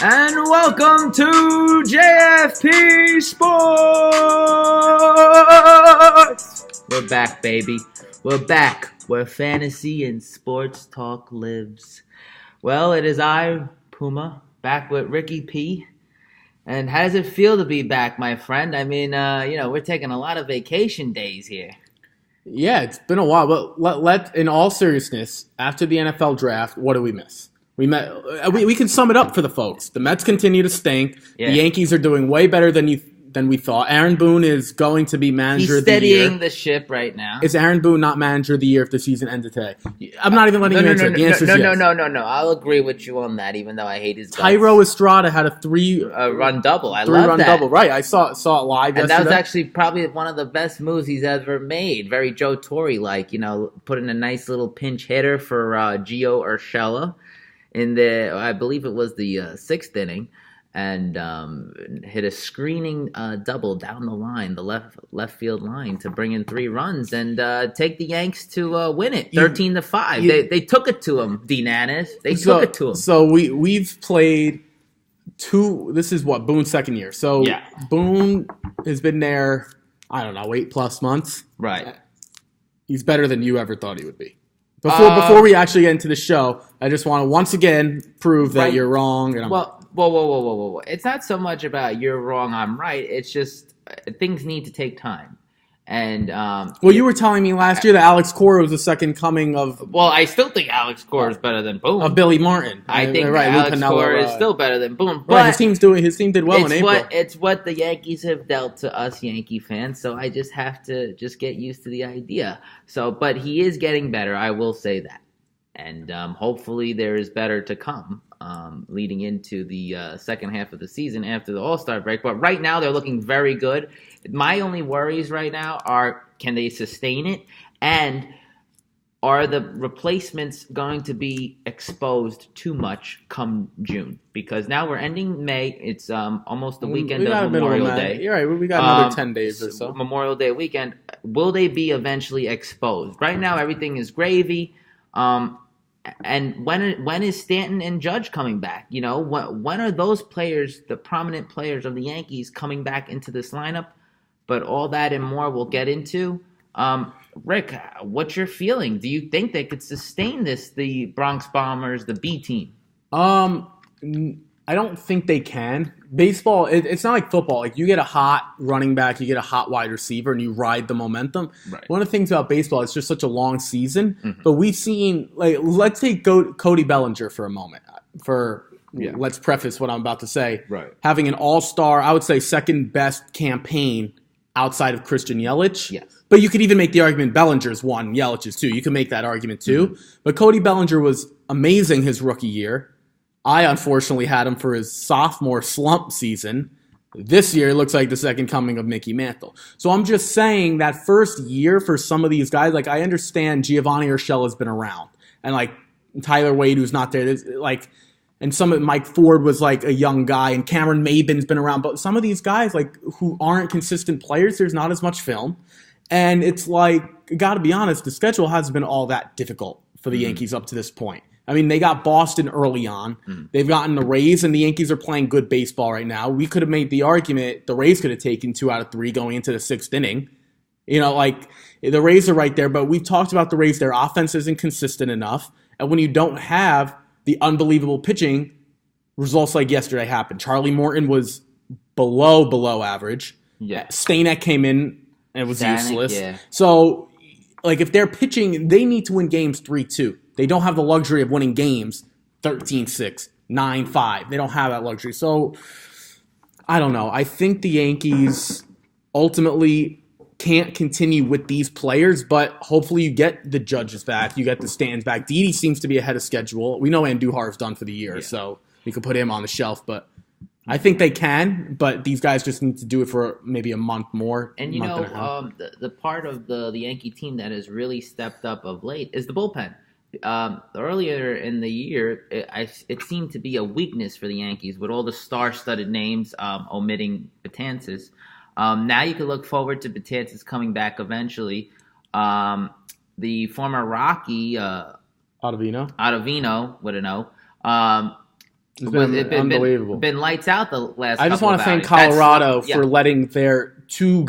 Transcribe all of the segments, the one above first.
And welcome to JFPSports. We're back, baby. We're back where fantasy and sports talk lives. Well, it is I, Puma, back with Ricky P. And how does it feel to be back, my friend? I mean, we're taking a lot of vacation days here. Yeah, it's been a while, but let in all seriousness, after the NFL draft, what do we miss? We can sum it up for the folks. The Mets continue to stink. Yeah. The Yankees are doing way better than we thought. Aaron Boone is going to be manager of the year. He's steadying the ship right now. Is Aaron Boone not manager of the year if the season ended today? I'm not even letting you answer. The answer is yes. No. I'll agree with you on that, even though I hate his guts. Tyro Estrada had a three-run double. I love that. Double. Right, I saw it live yesterday. And that was actually probably one of the best moves he's ever made. Very Joe Torre-like, putting a nice little pinch hitter for Gio Urshela in I believe it was the sixth inning. And hit a screening double down the line, the left field line, to bring in 3 runs and take the Yanks to win it 13-5. They took it to him, Dean Annis. They took it to him. So we've played 2. This is what Boone's second year. So yeah. Boone has been there, I don't know, 8+ months. Right. He's better than you ever thought he would be. Before we actually get into the show, I just want to once again prove that you're wrong. And Whoa. It's not so much about you're wrong, I'm right. It's just things need to take time. And you were telling me last year that Alex Cora was the second coming of... Well, I still think Alex Cora is better than Boone. Of Billy Martin. I think Alex Cora is still better than Boone. But right, his team did well in April. It's what the Yankees have dealt to us Yankee fans, so I just have to just get used to the idea. But he is getting better, I will say that. And hopefully there is better to come leading into the second half of the season after the All-Star break. But right now they're looking very good. My only worries right now are, can they sustain it? And are the replacements going to be exposed too much come June? Because now we're ending May. It's almost the weekend of Memorial Day. You're right. We got another 10 days or so. Memorial Day weekend. Will they be eventually exposed? Right now everything is gravy. And when is Stanton and Judge coming back? When are those players, the prominent players of the Yankees, coming back into this lineup? But all that and more we'll get into. Rick, what's your feeling? Do you think they could sustain this, the Bronx Bombers, the B team? I don't think they can. Baseball, it's not like football. Like, you get a hot running back, you get a hot wide receiver, and you ride the momentum. Right. One of the things about baseball, it's just such a long season. Mm-hmm. But we've seen, let's take Cody Bellinger for a moment. Let's preface what I'm about to say. Right. Having an all-star, I would say second best campaign outside of Christian Yelich. Yes. But you could even make the argument Bellinger's 1, Yelich's 2. You can make that argument too. Mm-hmm. But Cody Bellinger was amazing his rookie year. I unfortunately had him for his sophomore slump season. This year, it looks like the second coming of Mickey Mantle. So I'm just saying that first year for some of these guys, I understand Giovanni Urshela has been around. And Tyler Wade, who's not there, and Mike Ford was a young guy, and Cameron Maben's been around. But some of these guys, who aren't consistent players, there's not as much film. And it's got to be honest, the schedule hasn't been all that difficult for the Yankees up to this point. I mean, they got Boston early on. They've gotten the Rays, and the Yankees are playing good baseball right now. We could have made the argument the Rays could have taken 2 out of 3 going into the 6th inning. The Rays are right there, but we've talked about the Rays. Their offense isn't consistent enough. And when you don't have the unbelievable pitching, results like yesterday happened. Charlie Morton was below average. Yeah. Stanek came in and was useless. Yeah. So, if they're pitching, they need to win games 3-2. They don't have the luxury of winning games 13-6, 9-5. They don't have that luxury. So, I don't know. I think the Yankees ultimately can't continue with these players, but hopefully you get the Judges back. You get the Stans back. Didi seems to be ahead of schedule. We know Andujar's done for the year, so we could put him on the shelf. But I think they can, but these guys just need to do it for maybe a month more. And, the part of the Yankee team that has really stepped up of late is the bullpen. Earlier in the year, it seemed to be a weakness for the Yankees with all the star-studded names, omitting Betances. Now you can look forward to Betances coming back eventually. The former Rocky Ottavino with an O It's been unbelievable. Been lights out the last. I just want to thank Colorado for letting their two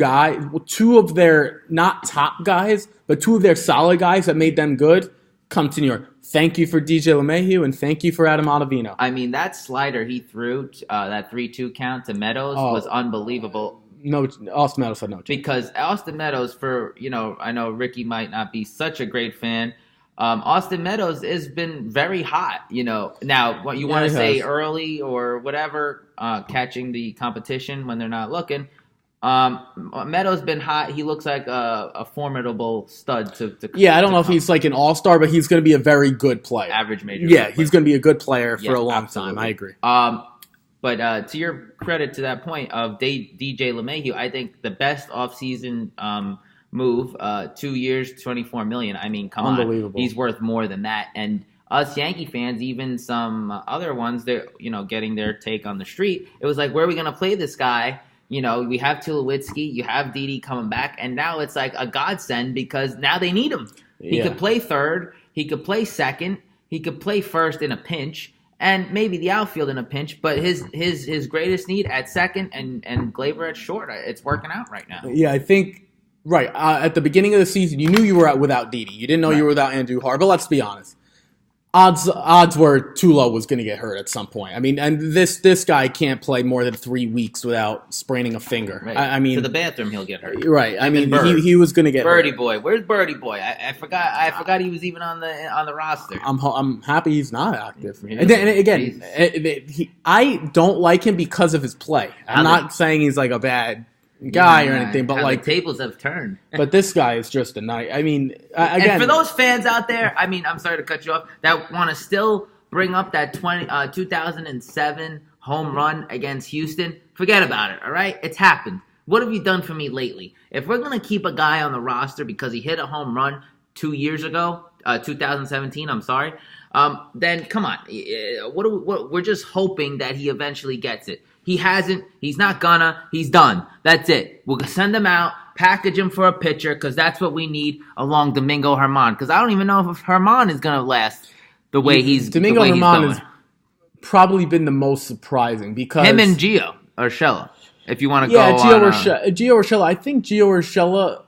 of their not top guys, but two of their solid guys that made them good come to New York. Thank you for DJ LeMahieu and thank you for Adam Ottavino. I mean, that slider he threw, that 3-2 count to Meadows was unbelievable. No, Austin Meadows had no chance. Because Austin Meadows, I know Ricky might not be such a great fan. Austin Meadows has been very hot, Now, what you want to say early or whatever, catching the competition when they're not looking. Meadows been hot. He looks like a formidable stud. I don't know if he's like an all-star, but he's going to be a very good player. Average major. Yeah, he's going to be a good player for a long time. I agree. But to your credit to that point of DJ LeMahieu, I think the best offseason move, 2 years, $24 million. I mean, come on, he's worth more than that. And us Yankee fans, even some other ones, they're getting their take on the street. It was like, where are we going to play this guy? We have Tulowitzki, you have Didi coming back, and now it's like a godsend because now they need him. He could play third, he could play second, he could play first in a pinch, and maybe the outfield in a pinch. But his greatest need at second and Gleyber at short, it's working out right now. Yeah, I think. Right. At the beginning of the season, you knew you were without Didi. You didn't know you were without Andujar. But let's be honest. Odds were Tulo was going to get hurt at some point. I mean, and this guy can't play more than 3 weeks without spraining a finger. Right. I mean, to the bathroom he'll get hurt. Right. I mean, he was going to get Birdie hurt. Boy. Where's Birdie Boy? I forgot he was even on the roster. I'm happy he's not active. And again, I don't like him because of his play. I'm not saying he's like a bad guy or anything, but like the tables have turned. But this guy is just a night. I mean, again, and for those fans out there, I mean, I'm sorry to cut you off, that want to still bring up that 2007 home run against Houston, forget about it. All right, it's happened. What have you done for me lately? If we're gonna keep a guy on the roster because he hit a home run 2 years ago, 2017, I'm sorry, then come on. We're just hoping that he eventually gets it. He hasn't. He's not gonna. He's done. That's it. We'll send him out, package him for a pitcher, because that's what we need along Domingo Germán. Because I don't even know if Germán is gonna last the way he's Domingo the way Germán he's has probably been the most surprising because him and Gio Urshela. If you want to Gio Urshela. I think Gio Urshela.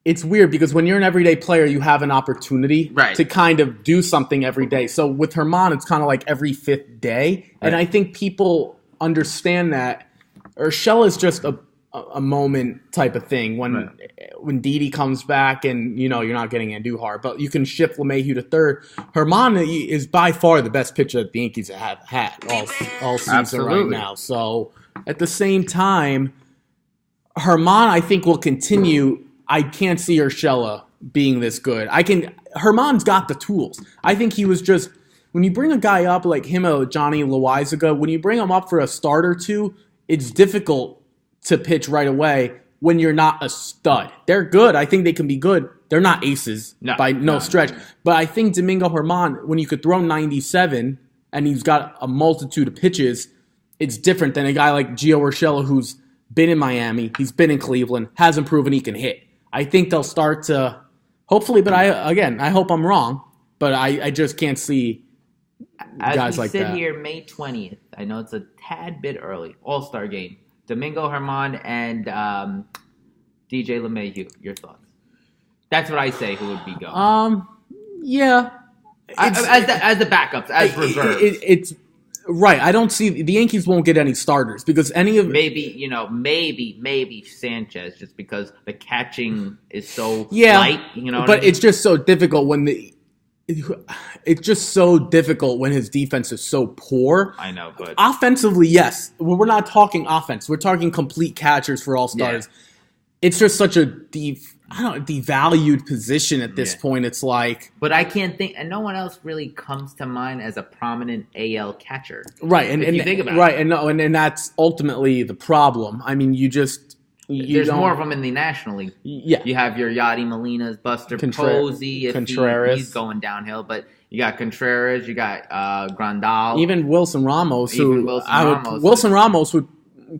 It's weird because when you're an everyday player, you have an opportunity to kind of do something every day. So with Germán, it's kind of like every fifth day, and I think people understand that Urshela is just a moment type of thing when Didi comes back and you're not getting Andujar, but you can shift LeMahieu to third. Germán is by far the best pitcher that the Yankees have had all season right now. So at the same time, Germán I think will continue. I can't see Urshela being this good. Germán's got the tools. I think he was just. When you bring a guy up like him or Johnny Loizaga, when you bring him up for a start or two, it's difficult to pitch right away when you're not a stud. They're good. I think they can be good. They're not aces by no stretch. But I think Domingo Germán, when you could throw 97 and he's got a multitude of pitches, it's different than a guy like Gio Urshela who's been in Miami, he's been in Cleveland, hasn't proven he can hit. I think they'll start to, hopefully, but I hope I'm wrong, but I just can't see guys like that. As we sit here May 20th, I know it's a tad bit early, All-Star game. Domingo Germán and DJ LeMahieu, your thoughts? That's what I say who would be going. Yeah. As the backups, as reserves. It's right. I don't see the Yankees won't get any starters because any of maybe Sanchez just because the catching is so light. But it's just so difficult when his defense is so poor. I know, but offensively, yes. We're not talking offense. We're talking complete catchers for all stars. Yeah. It's just such a devalued position at this point. It's like, but I can't think, and no one else really comes to mind as a prominent AL catcher, right? And you think about it, and that's ultimately the problem. I mean, there's more of them in the National League. Yeah, you have your Yadi Molinas, Buster Posey, if he's going downhill, but you got Contreras, you got Grandal, even Wilson Ramos. Wilson Ramos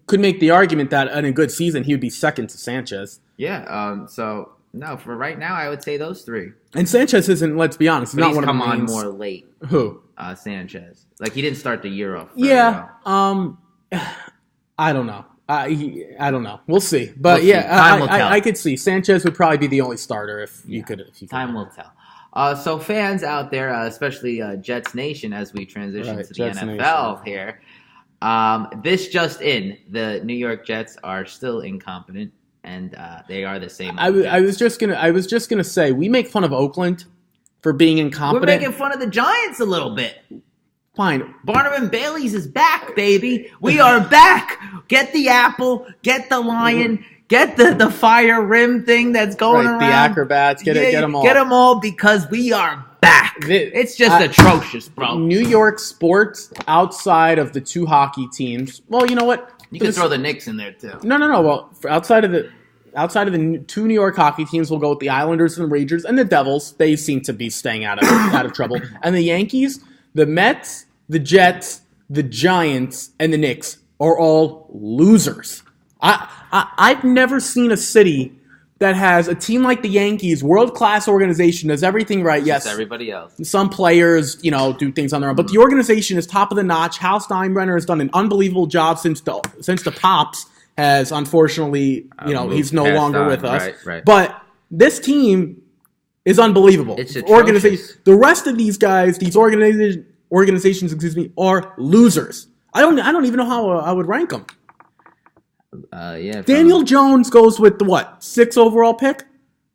could make the argument that in a good season he would be second to Sanchez. Yeah. So for right now, I would say those three. And Sanchez isn't. Let's be honest, he's not one of the on more late. Who? Sanchez? Like, he didn't start the year off. Yeah. I don't know. I don't know. We'll see. But I could see Sanchez would probably be the only starter if you could. Time will tell. So fans out there, especially Jets Nation, as we transition to the Jets NFL Nation. Here, this just in: the New York Jets are still incompetent, and they are the same. I was just gonna say we make fun of Oakland for being incompetent. We're making fun of the Giants a little bit. Fine. Barnum and Bailey's is back, baby. We are back. Get the apple. Get the lion. Get the fire rim thing that's going around. The acrobats. Get them all. Get them all because we are back. It's just atrocious, bro. New York sports outside of the two hockey teams. Well, you know what? You can throw the Knicks in there too. No. Well, outside of the two New York hockey teams, we'll go with the Islanders and the Rangers and the Devils. They seem to be staying out of trouble. And the Yankees, the Mets, the Jets, the Giants, and the Knicks are all losers. I've never seen a city that has a team like the Yankees, world-class organization, does everything right. Yes, everybody else. Some players, do things on their own, but the organization is top of the notch. Hal Steinbrenner has done an unbelievable job since the Pops has, unfortunately, he's no longer with us. Right. But this team is unbelievable. It's atrocious. The rest of these guys, these organizations, are losers. I don't even know how I would rank them. Daniel Jones goes with the 6th overall pick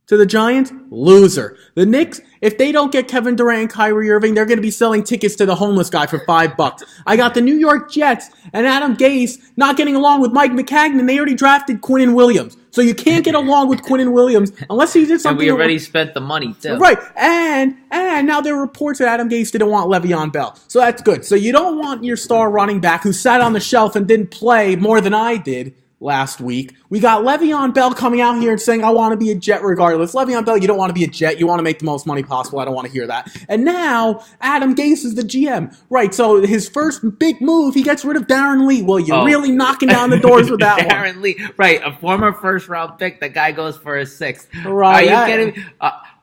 to the Giants? Loser. The Knicks, if they don't get Kevin Durant and Kyrie Irving, they're going to be selling tickets to the homeless guy for $5. I got the New York Jets and Adam Gase not getting along with Mike McCagnon. They already drafted Quinnen Williams. So you can't get along with Quinnen Williams unless he did something. And we already spent the money, too. Right. And now there are reports that Adam Gase didn't want Le'Veon Bell. So that's good. So you don't want your star running back who sat on the shelf and didn't play more than I did last week. We got Le'Veon Bell coming out here and saying, I want to be a Jet regardless. Le'Veon Bell, you don't want to be a Jet. You want to make the most money possible. I don't want to hear that. And now, Adam Gase is the GM. Right, so his first big move, he gets rid of Darren Lee. Well, you're really knocking down the doors with that Darren Lee, right, a former first-round pick. The guy goes for a 6th. Right. Are you kidding me?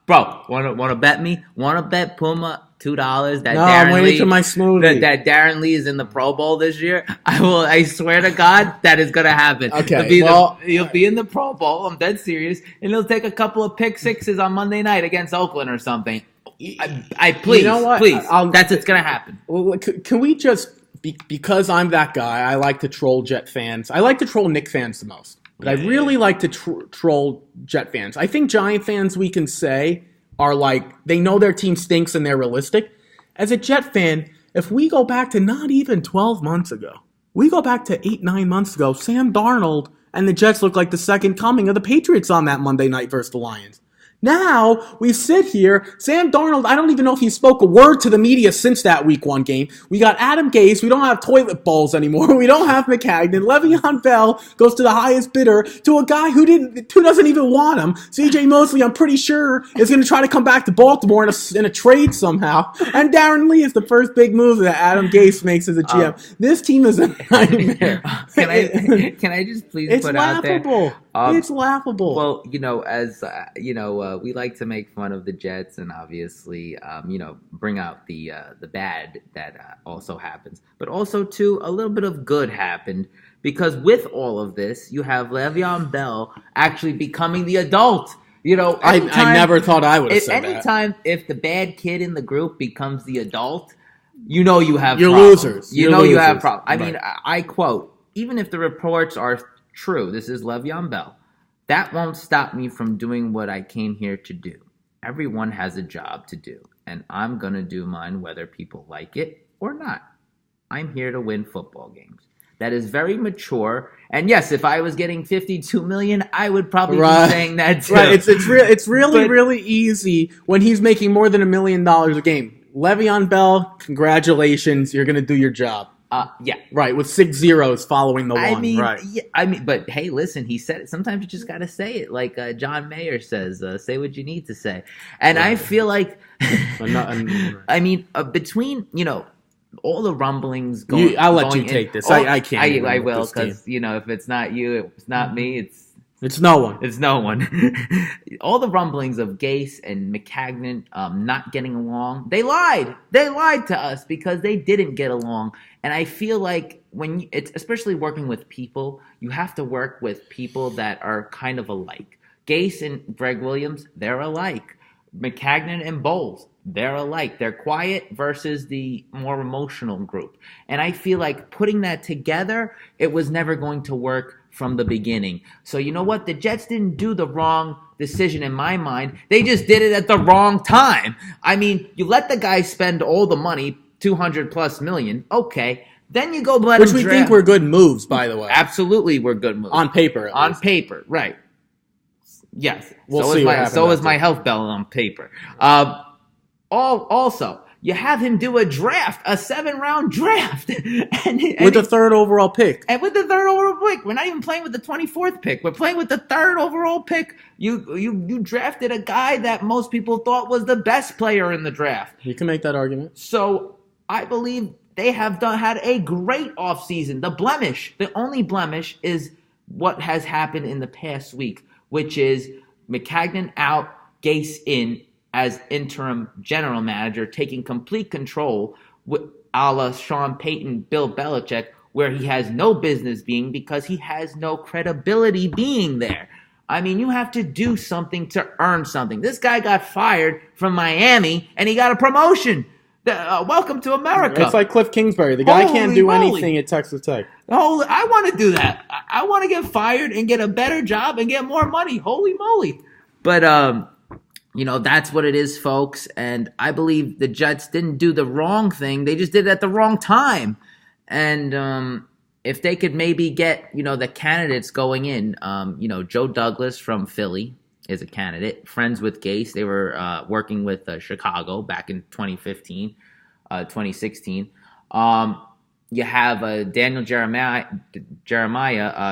Bro, want to bet me? Want to bet Puma $2 that I'm waiting for my smoothie. That Darren Lee is in the Pro Bowl this year? I swear to God that is gonna happen. Okay, he'll be in the Pro Bowl. I'm dead serious, and he'll take a couple of pick sixes on Monday night against Oakland or something. I please, please. It's gonna happen. Well, can we just because I'm that guy? I like to troll Jet fans. I like to troll Knicks fans the most, but I really like to troll Jet fans. I think Giant fans, we can say, are like, they know their team stinks and they're realistic. As a Jet fan, if we go back to not even 12 months ago, we go back to 8-9 months ago, Sam Darnold and the Jets look like the second coming of the Patriots on that Monday night versus the Lions. Now, we sit here, Sam Darnold, I don't even know if he spoke a word to the media since that Week 1 game. We got Adam Gase, we don't have toilet bowls anymore, we don't have McCagnon, Le'Veon Bell goes to the highest bidder, to a guy who doesn't even want him. CJ Mosley, I'm pretty sure, is going to try to come back to Baltimore in a trade somehow. And Darren Lee is the first big move that Adam Gase makes as a GM. This team is a nightmare. Can I just please put out there? It's laughable. Well, as we like to make fun of the Jets and obviously, bring out the bad that also happens. But also, too, a little bit of good happened because with all of this, you have Le'Veon Bell actually becoming the adult. I never thought I would have said that. Anytime if the bad kid in the group becomes the adult, you have You're problems. Losers. You have problems. I mean, I quote, even if the reports are true, this is Le'Veon Bell, that won't stop me from doing what I came here to do. Everyone has a job to do, and I'm going to do mine whether people like it or not. I'm here to win football games. That is very mature. And yes, if I was getting $52 million, I would probably be saying that too. Right. It's really easy when he's making more than $1 million a game. Le'Veon Bell, congratulations. You're going to do your job. Yeah. Right, with 6 zeros following the one. Right. Yeah, but hey, listen, he said it. Sometimes you just got to say it. Like John Mayer says, say what you need to say. And I feel like, between, all the rumblings going I'll let you take this. I can't. I will, because, if it's not you, it's not me, it's It's no one. It's no one. All the rumblings of Gase and McCagnon not getting along, they lied. They lied to us because they didn't get along. And I feel like it's especially working with people, you have to work with people that are kind of alike. Gase and Greg Williams, they're alike. McCagnon and Bowles, they're alike. They're quiet versus the more emotional group. And I feel like putting that together, it was never going to work from the beginning. So you know what? The Jets didn't do the wrong decision in my mind. They just did it at the wrong time. I mean, you let the guy spend all the money, $200+ million. Okay. Then you go let Which him we draft. think were good moves, by the way. Absolutely were good moves. On paper. On paper, right. Yes. We'll see what happens. So is my health bell on paper. Also, you have him do a draft, a 7-round draft. With the 3rd overall pick. And with the 3rd overall pick. We're not even playing with the 24th pick. We're playing with the 3rd overall pick. You drafted a guy that most people thought was the best player in the draft. You can make that argument. So I believe they have had a great offseason. The only blemish is what has happened in the past week, which is McCagnon out, Gase in as interim general manager, taking complete control a la Sean Payton, Bill Belichick, where he has no business being because he has no credibility being there. I mean, you have to do something to earn something. This guy got fired from Miami, and he got a promotion. Welcome to America. It's like Cliff Kingsbury. The guy can't do anything at Texas Tech. I want to do that. I want to get fired and get a better job and get more money. Holy moly. But, that's what it is, folks. And I believe the Jets didn't do the wrong thing. They just did it at the wrong time. And if they could maybe get, the candidates going in, Joe Douglas from Philly is a candidate. Friends with Gase. They were working with Chicago back in 2015, 2016. You have Daniel Jeremiah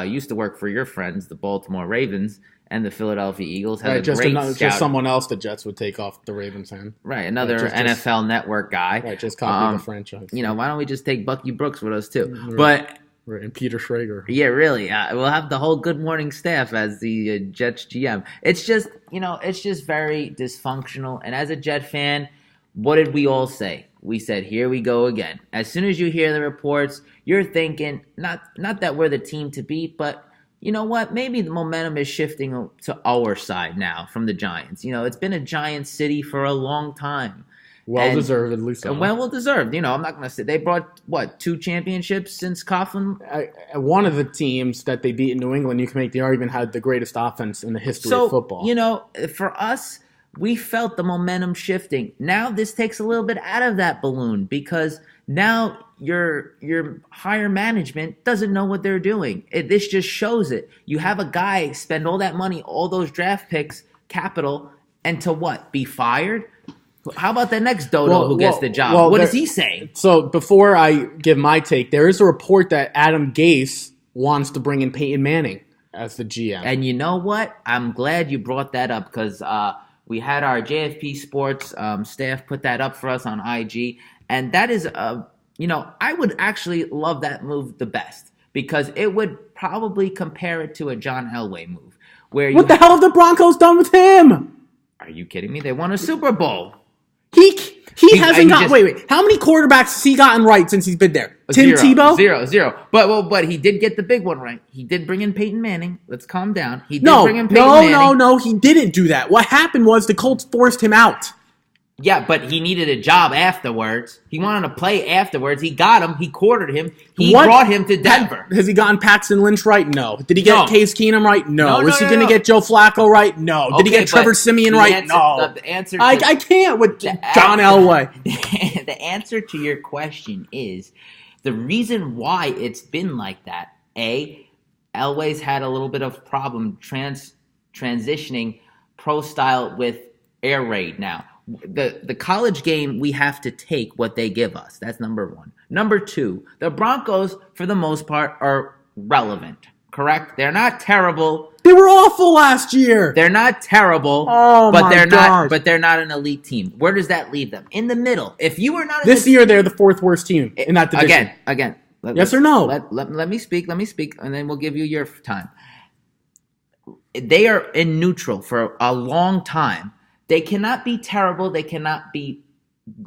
used to work for your friends, the Baltimore Ravens, and the Philadelphia Eagles. Just someone else the Jets would take off the Ravens' hand. Right, another NFL Network guy. Right, just copy the franchise. Why don't we just take Bucky Brooks with us too? Right. But right, and Peter Schrager. Yeah, really. We'll have the whole Good Morning staff as the Jets GM. It's just, it's just very dysfunctional. And as a Jet fan, what did we all say? We said, here we go again. As soon as you hear the reports, you're thinking, not that we're the team to beat, but you know what? Maybe the momentum is shifting to our side now from the Giants. It's been a Giant city for a long time. Well-deservedly so. Well-deserved. I'm not going to say they brought, 2 championships since Coughlin? One of the teams that they beat in New England, you can make the argument, had the greatest offense in the history of football. For us, we felt the momentum shifting. Now this takes a little bit out of that balloon because now your higher management doesn't know what they're doing. This just shows it. You have a guy spend all that money, all those draft picks, capital, and to what? Be fired? How about the next dodo who gets the job? What does he say? So before I give my take, there is a report that Adam Gase wants to bring in Peyton Manning as the GM. And you know what? I'm glad you brought that up because we had our JFP Sports staff put that up for us on IG. And that is, I would actually love that move the best because it would probably compare it to a John Elway move. What the hell have the Broncos done with him? Are you kidding me? They won a Super Bowl. He hasn't got. Wait. How many quarterbacks has he gotten right since he's been there? Tim Tebow? Zero. But he did get the big one right. He did bring in Peyton Manning. Let's calm down. He did bring in Peyton Manning. No. He didn't do that. What happened was the Colts forced him out. Yeah, but he needed a job afterwards. He wanted to play afterwards. He got him. He quartered him. He brought him to Denver. Has he gotten Paxton Lynch right? No. Did he get Case Keenum right? No. Is he going to get Joe Flacco right? No. Did he get Trevor Siemian right? No. The answer I can't with John Elway. The answer to your question is the reason why it's been like that. Elway's had a little bit of problem transitioning pro style with air raid now. The college game, we have to take what they give us. That's number one. Number two, the Broncos, for the most part, are relevant. Correct? They're not terrible. They were awful last year. They're not terrible, but they're not an elite team. Where does that leave them? In the middle. If you were not this year, they're the 4th worst team in that division. Again. Yes or no? Let me speak, and then we'll give you your time. they are in neutral for a long time. They cannot be terrible. They cannot be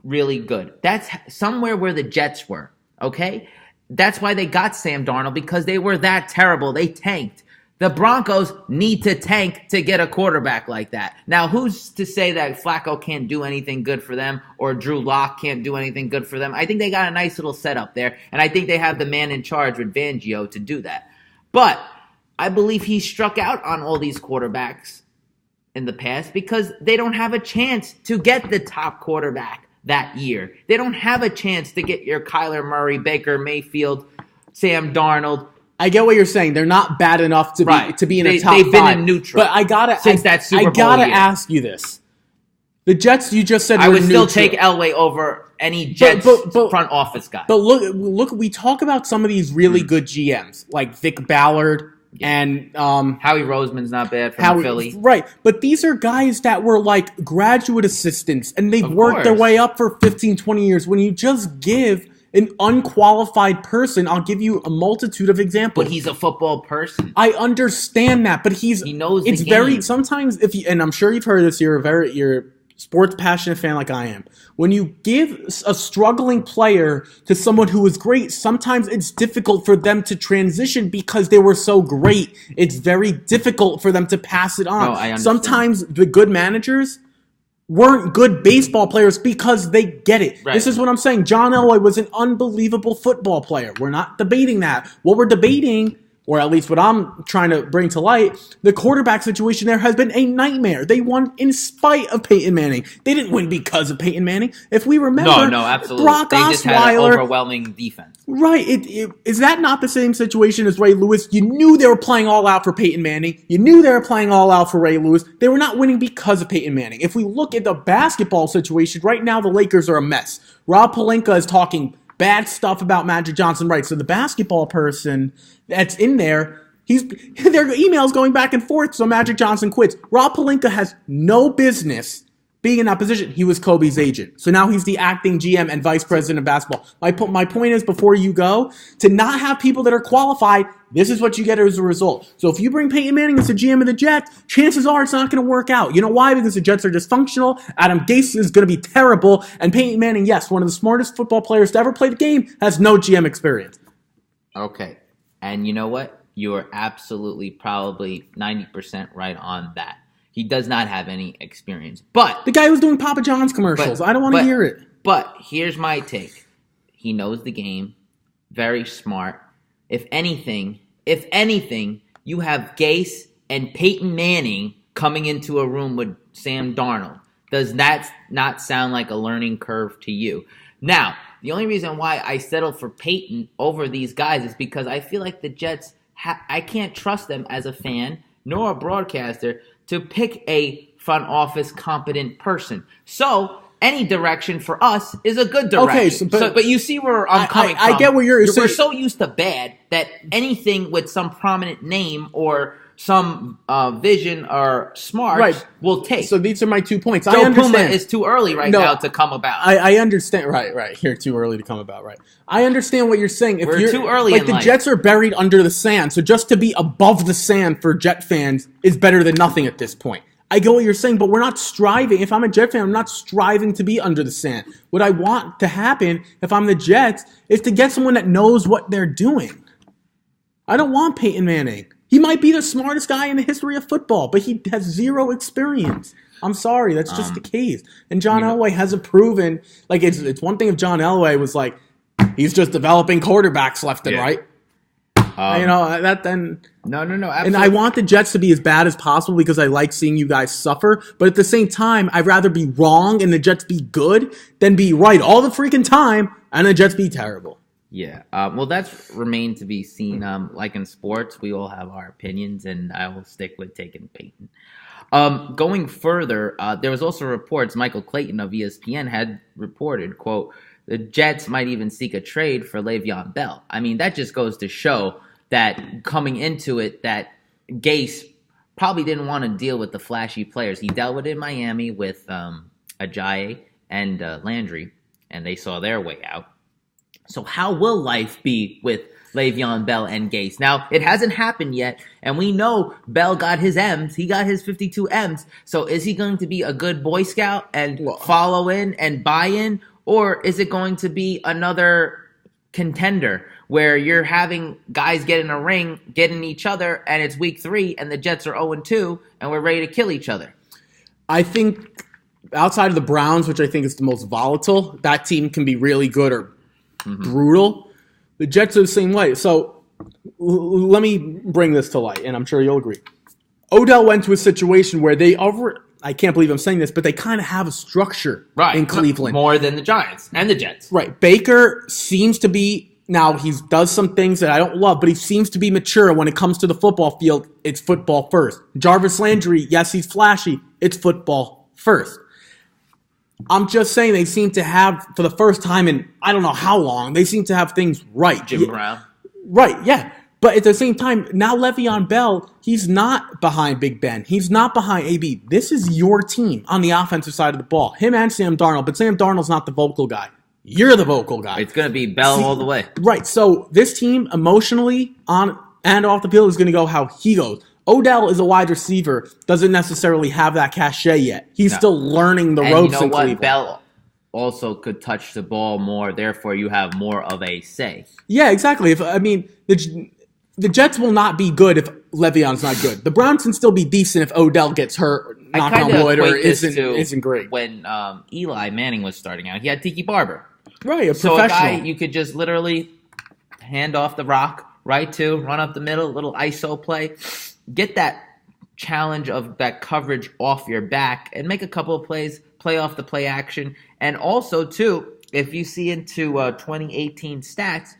really good. That's somewhere where the Jets were, okay? That's why they got Sam Darnold, because they were that terrible. They tanked. The Broncos need to tank to get a quarterback like that. Now, who's to say that Flacco can't do anything good for them or Drew Lock can't do anything good for them? I think they got a nice little setup there, and I think they have the man in charge with Fangio to do that. But I believe he struck out on all these quarterbacks in the past because they don't have a chance to get the top quarterback that year. They don't have a chance to get your Kyler Murray, Baker Mayfield, Sam Darnold. I get what you're saying. They're not bad enough to be in a top 5. They've been in neutral. But I gotta year. ask you this: the Jets, you just said, I would still take Elway over any Jets front office guy. But look, we talk about some of these really good GMs like Vic Ballard. And Howie Roseman's not bad from Philly. Right. But these are guys that were like graduate assistants and they've worked their way up for 15, 20 years. When you just give an unqualified person, I'll give you a multitude of examples. But he's a football person. I understand that, but he knows the game. Sometimes and I'm sure you've heard this, you're a sports passionate fan like I am. When you give a struggling player to someone who is great, sometimes it's difficult for them to transition because they were so great. It's very difficult for them to pass it on. No, I understand. Sometimes the good managers weren't good baseball players because they get it. Right. This is what I'm saying. John Elway was an unbelievable football player. We're not debating that. What we're debating, or at least what I'm trying to bring to light, the quarterback situation there has been a nightmare. They won in spite of Peyton Manning. They didn't win because of Peyton Manning. If we remember, no, absolutely. Brock they just had an overwhelming defense. Right. Is that not the same situation as Ray Lewis? You knew they were playing all out for Peyton Manning. You knew they were playing all out for Ray Lewis. They were not winning because of Peyton Manning. If we look at the basketball situation, right now the Lakers are a mess. Rob Pelinka is talking bad stuff about Magic Johnson, right? So the basketball person that's in there, their emails going back and forth, so Magic Johnson quits. Rob Pelinka has no business being in that position. He was Kobe's agent. So now he's the acting GM and vice president of basketball. My point is, before you go, to not have people that are qualified, this is what you get as a result. So if you bring Peyton Manning as the GM of the Jets, chances are it's not going to work out. You know why? Because the Jets are dysfunctional. Adam Gase is going to be terrible. And Peyton Manning, yes, one of the smartest football players to ever play the game, has no GM experience. Okay. And you know what? You're absolutely probably 90% right on that. He does not have any experience. But the guy was doing Papa John's commercials. I don't want to hear it. But here's my take. He knows the game. Very smart. If anything, you have Gase and Peyton Manning coming into a room with Sam Darnold. Does that not sound like a learning curve to you? Now, the only reason why I settled for Peyton over these guys is because I feel like the Jets, I can't trust them as a fan nor a broadcaster to pick a front office competent person. So any direction for us is a good direction. Okay, but you see where I'm coming from. I get where you're saying. We're so used to bad that anything with some prominent name or some vision or smart will take. So these are my 2 points. Joe I understand. Puma is too early now to come about. I understand. Right. You're too early to come about. Right. I understand what you're saying. We're too early in life. Jets are buried under the sand. So just to be above the sand for Jet fans is better than nothing at this point. I get what you're saying, but we're not striving. If I'm a Jet fan, I'm not striving to be under the sand. What I want to happen, if I'm the Jets, is to get someone that knows what they're doing. I don't want Peyton Manning. He might be the smartest guy in the history of football, but he has zero experience. I'm sorry, that's just the case. And John Elway hasn't proven, like, it's one thing if John Elway was like, he's just developing quarterbacks left and right. No, absolutely. And I want the Jets to be as bad as possible because I like seeing you guys suffer. But at the same time, I'd rather be wrong and the Jets be good than be right all the freaking time and the Jets be terrible. Yeah. Well, that's remained to be seen. Like in sports, we all have our opinions, and I will stick with taking Peyton. Going further, there was also reports, Michael Clayton of ESPN had reported, quote, the Jets might even seek a trade for Le'Veon Bell. I mean, that just goes to show that coming into it, that Gase probably didn't want to deal with the flashy players. He dealt with it in Miami with Ajayi and Landry, and they saw their way out. So how will life be with Le'Veon Bell and Gase? Now, it hasn't happened yet, and we know Bell got his M's. He got his 52 M's. So is he going to be a good Boy Scout and follow in and buy in? Or is it going to be another contender where you're having guys get in a ring, getting each other, and it's week 3, and the Jets are 0-2, and we're ready to kill each other? I think outside of the Browns, which I think is the most volatile, that team can be really good or brutal. The Jets are the same way. So let me bring this to light, and I'm sure you'll agree. Odell went to a situation where I can't believe I'm saying this, but they kind of have a structure in Cleveland. More than the Giants and the Jets. Right. Baker seems to be, now he does some things that I don't love, but he seems to be mature when it comes to the football field. It's football first. Jarvis Landry, yes, he's flashy. It's football first. I'm just saying they seem to have, for the first time in I don't know how long, they seem to have things right. Jim Brown. Right, yeah. But at the same time, now Le'Veon Bell, he's not behind Big Ben. He's not behind AB. This is your team on the offensive side of the ball. Him and Sam Darnold, but Sam Darnold's not the vocal guy. You're the vocal guy. It's going to be Bell all the way. Right, so this team emotionally on and off the field is going to go how he goes. Odell is a wide receiver, doesn't necessarily have that cachet yet. He's still learning the ropes in Cleveland. You know what? Bell also could touch the ball more, therefore you have more of a say. Yeah, exactly. The Jets will not be good if Le'Veon's not good. The Browns can still be decent if Odell gets hurt, knock on wood, or isn't great. When Eli Manning was starting out, he had Tiki Barber. Right, So a guy you could just literally hand off the rock, right to, run up the middle, little ISO play. Get that challenge of that coverage off your back and make a couple of plays, play off the play action. And also, too, if you see into 2018 stats,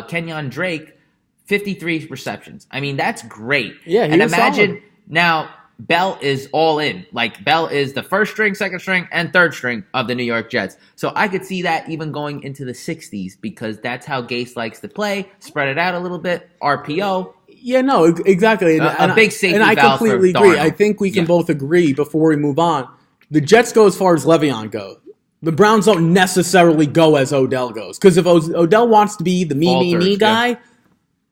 Kenyon Drake, 53 receptions. I mean, that's great. Yeah, and imagine now Bell is all in. Like, Bell is the first string, second string, and third string of the New York Jets. So I could see that even going into the 60s because that's how Gase likes to play. Spread it out a little bit, RPO. Yeah, no, exactly. A big safety and I valve completely for agree. Darnold. I think we can both agree before we move on. The Jets go as far as Le'Veon goes. The Browns don't necessarily go as Odell goes. Because if Odell wants to be the me guy,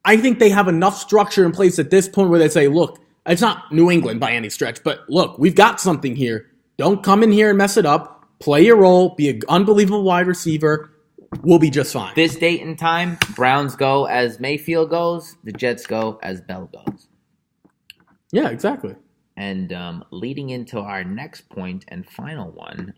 I think they have enough structure in place at this point where they say, look, it's not New England by any stretch, but look, we've got something here. Don't come in here and mess it up. Play your role. Be an unbelievable wide receiver. We'll be just fine. This date and time, Browns go as Mayfield goes. The Jets go as Bell goes. Yeah, exactly. And leading into our next point and final one,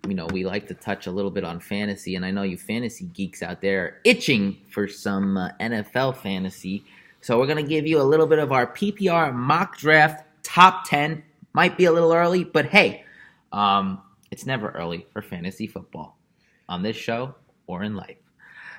we like to touch a little bit on fantasy, and I know you fantasy geeks out there are itching for some NFL fantasy. So we're going to give you a little bit of our PPR mock draft top 10. Might be a little early, but hey, it's never early for fantasy football on this show or in life.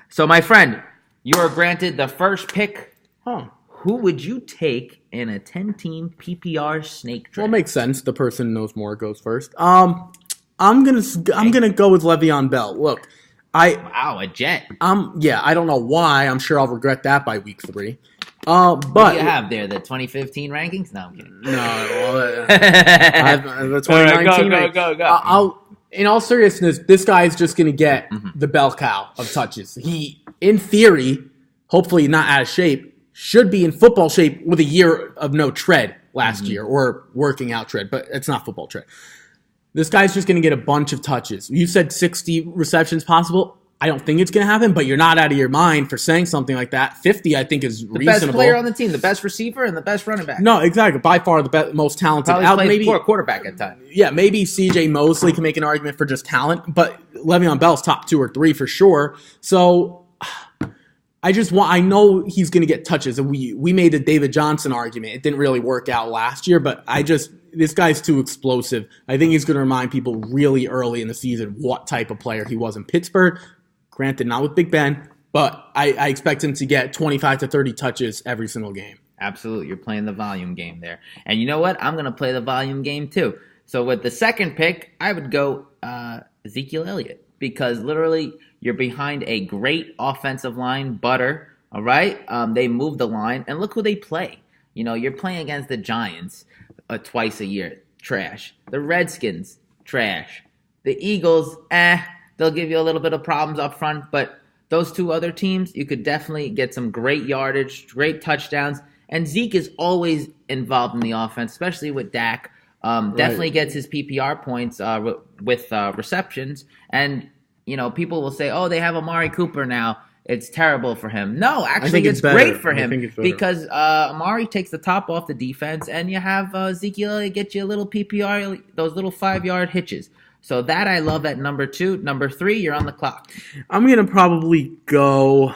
So, my friend, you are granted the first pick. Who would you take in a 10-team PPR snake draft? Well, it makes sense. The person who knows more goes first. I'm gonna go with Le'Veon Bell. Look, a Jet. I don't know why. I'm sure I'll regret that by week 3. But what do you have there? The 2015 rankings? No, I'm kidding. No, the 2019. Right, go. In all seriousness, this guy's just going to get the bell cow of touches. He, in theory, hopefully not out of shape, should be in football shape with a year of no tread last year, or working out tread, but it's not football tread. This guy's just going to get a bunch of touches. You said 60 receptions possible. I don't think it's going to happen, but you're not out of your mind for saying something like that. 50, I think, is reasonable. The best player on the team, the best receiver, and the best running back. No, exactly. By far the most talented. Probably maybe poor quarterback at times. Yeah, maybe C.J. Mosley can make an argument for just talent, but Le'Veon Bell's top 2 or 3 for sure. So I know he's going to get touches. We made a David Johnson argument. It didn't really work out last year, but this guy's too explosive. I think he's going to remind people really early in the season what type of player he was in Pittsburgh. Granted, not with Big Ben, but I expect him to get 25 to 30 touches every single game. Absolutely. You're playing the volume game there. And you know what? I'm going to play the volume game too. So with the second pick, I would go Ezekiel Elliott, because literally you're behind a great offensive line, Butter, all right? They moved the line, and look who they play. You're playing against the Giants twice a year. Trash. The Redskins, trash. The Eagles, They'll give you a little bit of problems up front, but those two other teams, you could definitely get some great yardage, great touchdowns. And Zeke is always involved in the offense, especially with Dak. Definitely gets his PPR points with receptions. And, people will say, oh, they have Amari Cooper now. It's terrible for him. No, actually, it's great for him because Amari takes the top off the defense, and you have Ezekiel get you a little PPR, those little 5-yard hitches. So that I love at number 2. Number 3, you're on the clock. I'm going to probably go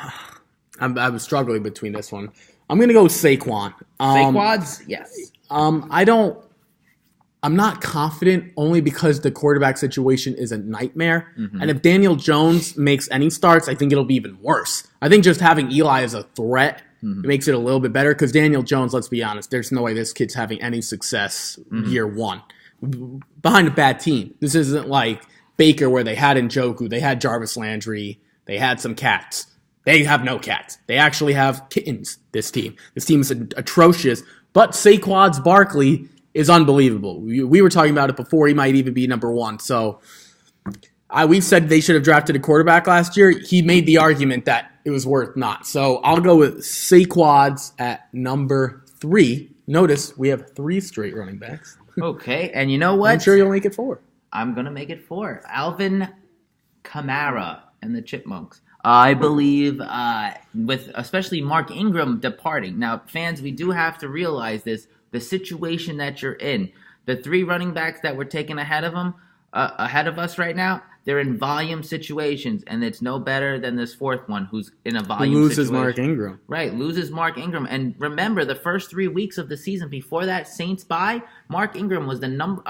I was struggling between this one. I'm going to go Saquon. Saquads? Yes. I'm not confident only because the quarterback situation is a nightmare. Mm-hmm. And if Daniel Jones makes any starts, I think it'll be even worse. I think just having Eli as a threat makes it a little bit better because Daniel Jones, let's be honest, there's no way this kid's having any success year one. Behind a bad team. This isn't like Baker where they had Njoku, they had Jarvis Landry, they had some cats. They have no cats. They actually have kittens, this team. This team is atrocious. But Saquon Barkley is unbelievable. We were talking about it before. He might even be number 1. So we said they should have drafted a quarterback last year. He made the argument that it was worth not. So I'll go with Saquon at number 3. Notice we have 3 straight running backs. Okay, and you know what? I'm sure you'll make it 4. I'm going to make it 4. Alvin Kamara and the Chipmunks. I believe with especially Mark Ingram departing. Now, fans, we do have to realize this. The situation that you're in. The 3 running backs that we're taking ahead of us right now, they're in volume situations, and it's no better than this 4th one who's in a volume situation. Loses Mark Ingram. Right, loses Mark Ingram. And remember, the first 3 weeks of the season before that Saints bye, Mark Ingram was Alvin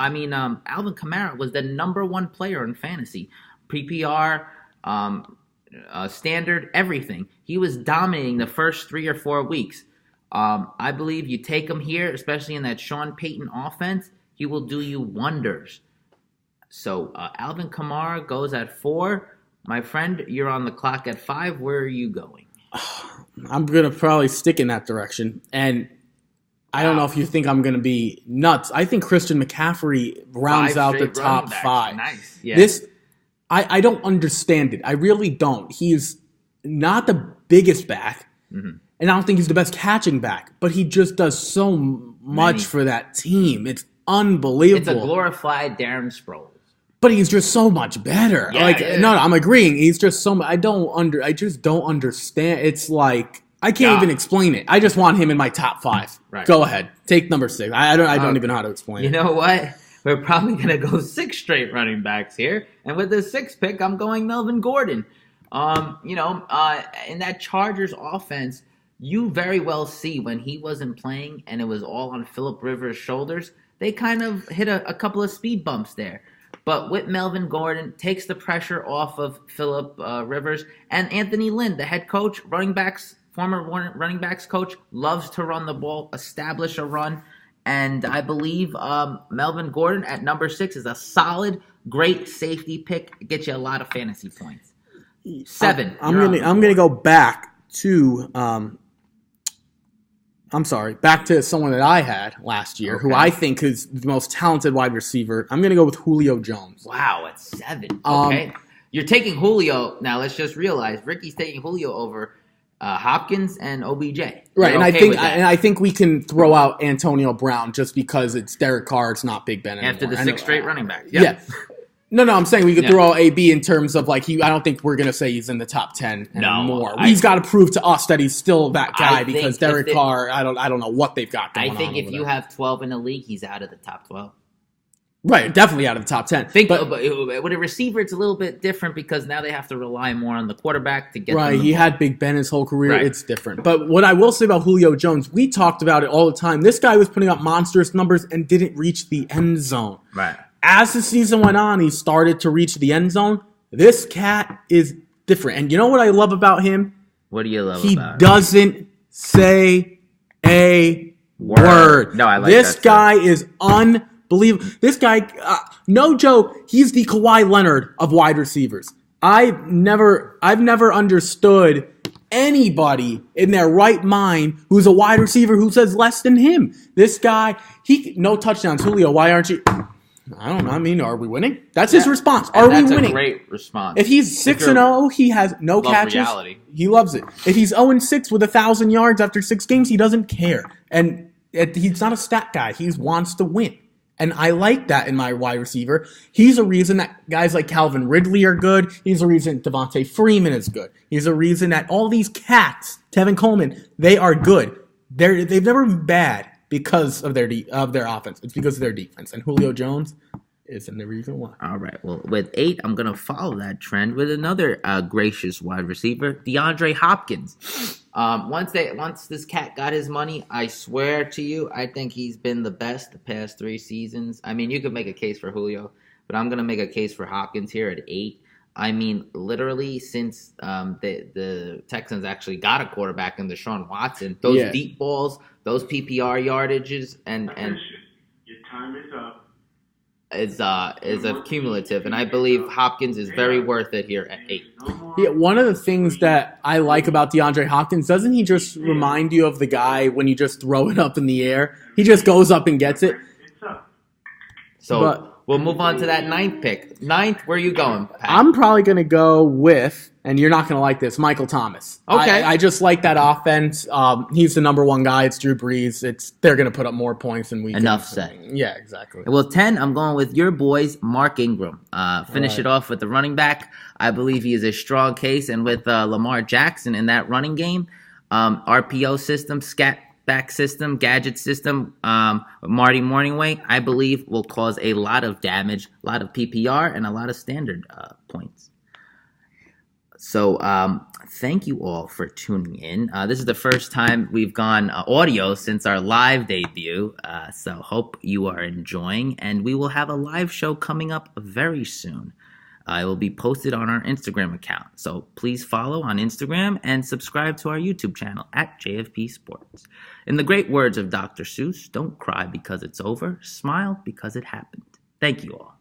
Kamara was the number 1 player in fantasy. PPR, standard, everything. He was dominating the first 3 or 4 weeks. I believe you take him here, especially in that Sean Payton offense, he will do you wonders. So Alvin Kamara goes at 4. My friend, you're on the clock at 5. Where are you going? I'm going to probably stick in that direction. And I don't know if you think I'm going to be nuts. I think Christian McCaffrey rounds out the top 5. Nice. Yeah. I don't understand it. I really don't. He's not the biggest back. Mm-hmm. And I don't think he's the best catching back, but he just does so much for that team. It's unbelievable. It's a glorified Darren Sproles. But he's just so much better. Yeah, No, I'm agreeing. He's just so much. I just don't understand. It's like I can't even explain it. I just want him in my top 5. Right. Go ahead. Take number 6. I don't even know how to explain it. You know what? We're probably going to go 6 straight running backs here. And with the 6th pick, I'm going Melvin Gordon. In that Chargers offense, you very well see when he wasn't playing and it was all on Phillip Rivers' shoulders, they kind of hit a couple of speed bumps there. But with Melvin Gordon, takes the pressure off of Phillip Rivers. And Anthony Lynn, the head coach, former running backs coach, loves to run the ball, establish a run. And I believe Melvin Gordon at number 6 is a solid, great safety pick. Gets you a lot of fantasy points. 7. I'm gonna go back to back to someone that I had last year, who I think is the most talented wide receiver. I'm going to go with Julio Jones. Wow, at 7. Okay. You're taking Julio. Now, let's just realize Ricky's taking Julio over Hopkins and OBJ. Right, and I think we can throw out Antonio Brown just because it's Derek Carr, it's not Big Ben anymore. After the 6 straight running backs. Yeah. No, I'm saying we could throw out AB in terms of I don't think we're going to say he's in the top 10 anymore. He's got to prove to us that he's still that guy because Derek Carr, I don't know what they've got going on. I think if you have 12 in the league, he's out of the top 12. Right, definitely out of the top 10. But with a receiver, it's a little bit different because now they have to rely more on the quarterback to get right, he had Big Ben his whole career. Right. It's different. But what I will say about Julio Jones, we talked about it all the time. This guy was putting up monstrous numbers and didn't reach the end zone. Right. As the season went on, he started to reach the end zone. This cat is different. And you know what I love about him? What do you love about him? He doesn't say a word. No, I like this guy is unbelievable. This guy, no joke, he's the Kawhi Leonard of wide receivers. I've never understood anybody in their right mind who's a wide receiver who says less than him. This guy, no touchdowns. Julio, why aren't you? I don't know. I mean, are we winning? That's his response. And Are we that's winning? a great response. If he's 6-0, he has no catches. Reality. He loves it. If he's 0-6 with 1,000 yards after 6 games, he doesn't care. And he's not a stat guy. He wants to win. And I like that in my wide receiver. He's a reason that guys like Calvin Ridley are good. He's a reason Devontae Freeman is good. He's a reason that all these cats, Tevin Coleman, they are good. They've never been bad because of their offense. It's because of their defense. And Julio Jones isn't the reason why. All right. Well, with 8, I'm going to follow that trend with another gracious wide receiver, DeAndre Hopkins. Once this cat got his money, I swear to you, I think he's been the best the past 3 seasons. I mean, you could make a case for Julio, but I'm going to make a case for Hopkins here at 8. I mean, literally since the Texans actually got a quarterback in Deshaun Watson, those deep balls, those PPR yardages, and your time is up. Is a cumulative, and I believe Hopkins is very worth it here at 8. Yeah, one of the things that I like about DeAndre Hopkins, doesn't he just remind you of the guy when you just throw it up in the air? He just goes up and gets it. So we'll move on to that 9th pick. 9th, where are you going, Pat? I'm probably going to go with, and you're not going to like this, Michael Thomas. Okay. I just like that offense. He's the number 1 guy. It's Drew Brees. They're going to put up more points than we can. Enough said. Yeah, exactly. Well, 10, I'm going with your boys, Mark Ingram. Finish it off with the running back. I believe he is a strong case, and with Lamar Jackson in that running game, RPO system, scat back system, gadget system, Marty Morningway, I believe will cause a lot of damage, a lot of PPR, and a lot of standard points. So thank you all for tuning in. This is the first time we've gone audio since our live debut, so hope you are enjoying, and we will have a live show coming up very soon. It will be posted on our Instagram account, so please follow on Instagram and subscribe to our YouTube channel at JFP Sports. In the great words of Dr. Seuss, don't cry because it's over, smile because it happened. Thank you all.